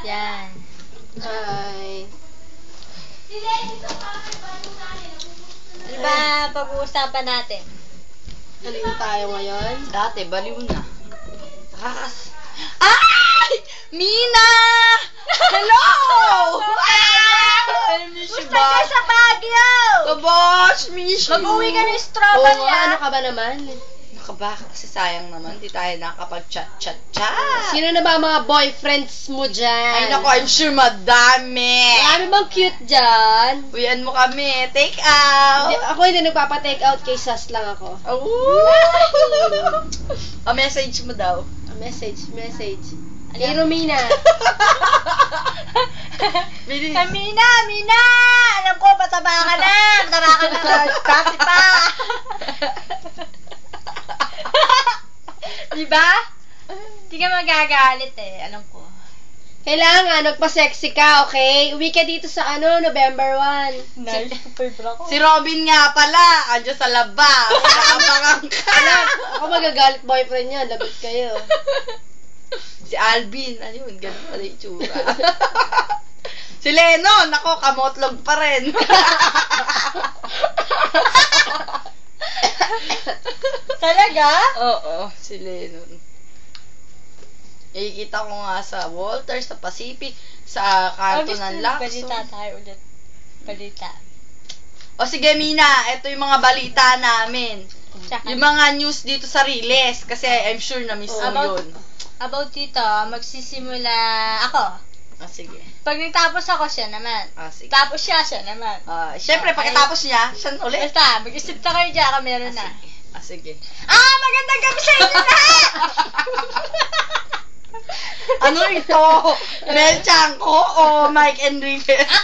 Yan. Hi. Ano ba pag-uusapan natin? Halino tayo ngayon. Dati, baliw na. Ay! Mina! Hello! I miss you, Gusto ka sa Baguio! Kabosh, miss you. Mag-uwi ka ng Oo, strawberry, ano ka ba naman? Nakabaka kasi sayang naman. Di tayo nakapag-chat-chat-chat. Sino na ba ang mga boyfriends mo dyan? Ay, naku, I'm sure madami. Marami bang cute dyan? Uyan mo kami. Take out. Ako hindi nagpapa-take out, kay Sas lang ako. Oh, message mo daw. Message. Kay Romina. Mina! Alam ko, pataba ka na! Bakit pa? Diba? Hindi ka magagalit eh, alam ko. Kailangan, magpa-sexy ka, okay? Uwi ka dito sa November 1. Nice, favorite ko. Si Robin nga pala. Andiyan sa labas. Nakapangang ka. Alam, ako magagalit boyfriend niya. Lagot kayo. Si Alvin. Ayun, ganun pala yung tsura. Si Lennon. Ako, kamotlog pa rin. Talaga? Oo, si Lennon. Ikita ko nga sa Walter, sa Pacific, sa kanto ng Lacson. Balita tayo ulit. Balita. O sige, Mina, ito yung mga balita namin. Tsaka, Yung mga news dito sa Riles, kasi I'm sure na miss mo yun. about dito, magsisimula ako. Sige. Pag nagtapos ako, siya naman. Sige. Tapos siya naman. Siyempre, Okay. pagkatapos niya, siya ulit. Basta, mag-isip na kayo dyan, meron na. Sige. Magandang gabi sa inyo lahat! Ano ito? Mel Chanco o Mike Enriquez?